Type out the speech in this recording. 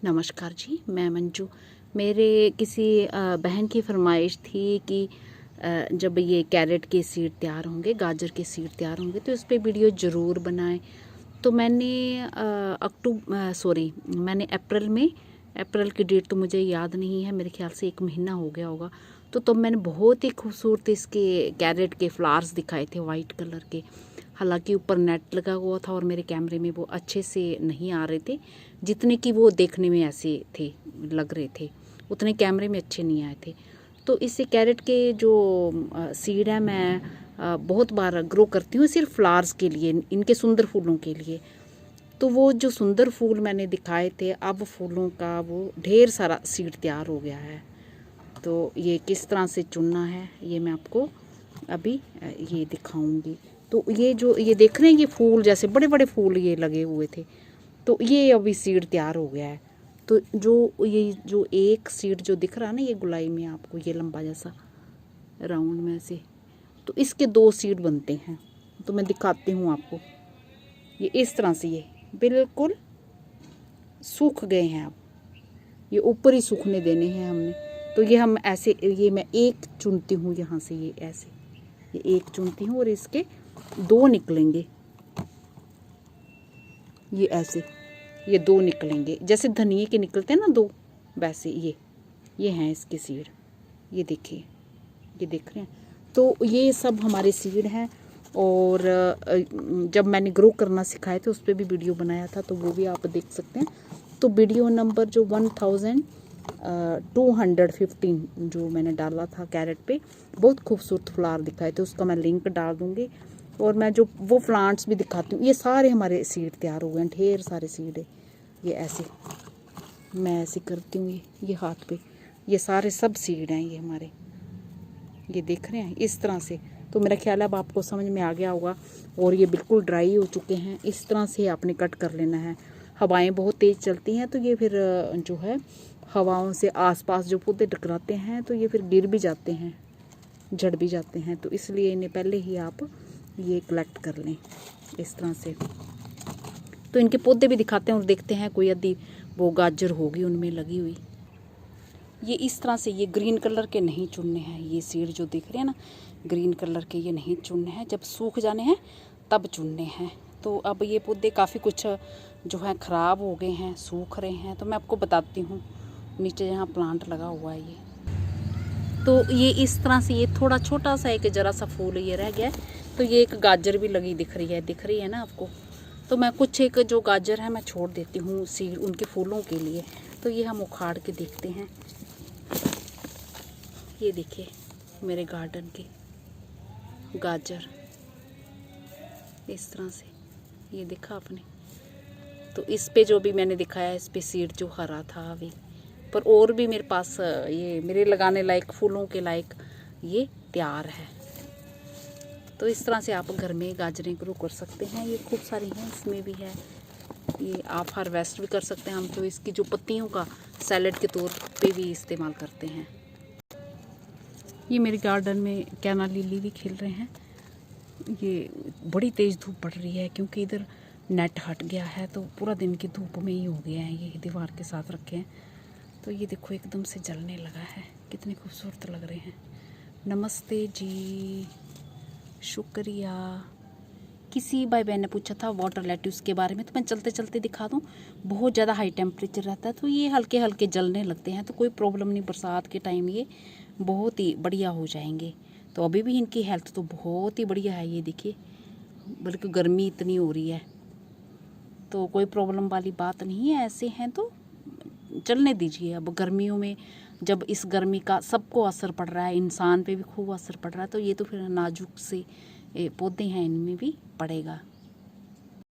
नमस्कार जी, मैं मंजू। मेरे किसी बहन की फरमाइश थी कि जब ये कैरेट के सीड तैयार होंगे, गाजर के सीड तैयार होंगे तो इस पे वीडियो ज़रूर बनाएं। तो मैंने मैंने अप्रैल की डेट तो मुझे याद नहीं है, मेरे ख्याल से 1 महीना हो गया होगा। तो तब मैंने बहुत ही खूबसूरत इसके कैरेट के फ्लावर्स दिखाए थे वाइट कलर के। हालांकि ऊपर नेट लगा हुआ था और मेरे कैमरे में वो अच्छे से नहीं आ रहे थे, जितने कि वो देखने में ऐसे थे, लग रहे थे, उतने कैमरे में अच्छे नहीं आए थे। तो इससे कैरेट के जो सीड है मैं बहुत बार ग्रो करती हूँ सिर्फ फ्लावर्स के लिए, इनके सुंदर फूलों के लिए। तो वो जो सुंदर फूल मैंने दिखाए थे, अब फूलों का वो ढेर सारा सीड तैयार हो गया है। तो ये किस तरह से चुनना है ये मैं आपको अभी ये दिखाऊंगी। तो ये देख रहे हैं, ये फूल जैसे बड़े बड़े फूल ये लगे हुए थे, तो ये अभी सीड तैयार हो गया है। तो जो एक सीड जो दिख रहा है ना, ये गुलाई में आपको ये लंबा जैसा राउंड में से, तो इसके 2 सीड बनते हैं। तो मैं दिखाती हूँ आपको। ये इस तरह से ये बिल्कुल सूख गए हैं, अब ये ऊपर ही सूखने देने हैं हमने। तो ये हम ऐसे, ये मैं एक चुनती हूँ यहाँ से, ये ऐसे, ये एक चुनती हूँ और इसके 2 निकलेंगे, ये ऐसे, ये 2 निकलेंगे जैसे धनिए के निकलते हैं ना 2, वैसे ये हैं इसके सीड। ये देखिए, ये देख रहे हैं। तो ये सब हमारे सीड हैं। और जब मैंने ग्रो करना सिखाए थे उस पर भी वीडियो बनाया था, तो वो भी आप देख सकते हैं। तो वीडियो नंबर जो 1215 जो मैंने डाला था कैरेट पे, बहुत खूबसूरत फ्लावर दिखाए थे, उसका मैं लिंक डाल दूँगी। और मैं जो वो प्लांट्स भी दिखाती हूँ। ये सारे हमारे सीड तैयार हो गए हैं, ढेर सारे सीड है। ये ऐसे मैं ऐसे करती हूँ, ये हाथ पे, ये सारे सब सीड हैं ये हमारे, ये देख रहे हैं इस तरह से। तो मेरा ख्याल है अब आपको समझ में आ गया होगा। और ये बिल्कुल ड्राई हो चुके हैं, इस तरह से आपने कट कर लेना है। हवाएं बहुत तेज़ चलती हैं तो ये फिर जो है हवाओं से आसपास जो पौधे टकराते हैं तो ये फिर गिर भी जाते हैं, झड़ भी जाते हैं। तो इसलिए इन्हें पहले ही आप ये कलेक्ट कर लें इस तरह से। तो इनके पौधे भी दिखाते हैं और देखते हैं कोई यदि वो गाजर होगी उनमें लगी हुई। ये इस तरह से, ये ग्रीन कलर के नहीं चुनने हैं, ये सीड जो दिख रहे हैं ना ग्रीन कलर के, ये नहीं चुनने हैं, जब सूख जाने हैं तब चुनने हैं। तो अब ये पौधे काफ़ी कुछ जो है ख़राब हो गए हैं, सूख रहे हैं। तो मैं आपको बताती हूँ, नीचे यहाँ प्लांट लगा हुआ है ये। तो ये इस तरह से, ये थोड़ा छोटा सा एक ज़रा सा फूल ये रह गया है। तो ये एक गाजर भी लगी दिख रही है ना आपको। तो मैं कुछ एक जो गाजर है मैं छोड़ देती हूँ सीड उनके फूलों के लिए। तो ये हम उखाड़ के देखते हैं। ये देखिए मेरे गार्डन के गाजर इस तरह से, ये देखा आपने। तो इस पे जो भी मैंने दिखाया, इस पे सीड जो हरा था अभी, पर और भी मेरे पास ये मेरे लगाने लायक, फूलों के लायक ये तैयार है। तो इस तरह से आप घर में गाजरें ग्रो कर सकते हैं। ये खूब सारी हैं, इसमें भी है। ये आप हार्वेस्ट भी कर सकते हैं। हम तो इसकी जो पत्तियों का सैलेड के तौर पे भी इस्तेमाल करते हैं। ये मेरे गार्डन में कैना लिली भी खिल रहे हैं। ये बड़ी तेज़ धूप पड़ रही है क्योंकि इधर नेट हट गया है, तो पूरा दिन की धूप में ही हो गया है। ये दीवार के साथ रखे हैं तो ये देखो एकदम से जलने लगा है, कितने खूबसूरत लग रहे हैं। नमस्ते जी, शुक्रिया। किसी भाई बहन ने पूछा था वाटर लेट्यूस के बारे में, तो मैं चलते चलते दिखा दूँ। बहुत ज़्यादा हाई टेम्परेचर रहता है तो ये हल्के हल्के जलने लगते हैं, तो कोई प्रॉब्लम नहीं, बरसात के टाइम ये बहुत ही बढ़िया हो जाएंगे। तो अभी भी इनकी हेल्थ तो बहुत ही बढ़िया है, ये देखिए, बल्कि गर्मी इतनी हो रही है तो कोई प्रॉब्लम वाली बात नहीं है। ऐसे हैं तो चलने दीजिए। अब गर्मियों में जब इस गर्मी का सबको असर पड़ रहा है, इंसान पे भी खूब असर पड़ रहा है, तो ये तो फिर नाजुक से पौधे हैं, इनमें भी पड़ेगा।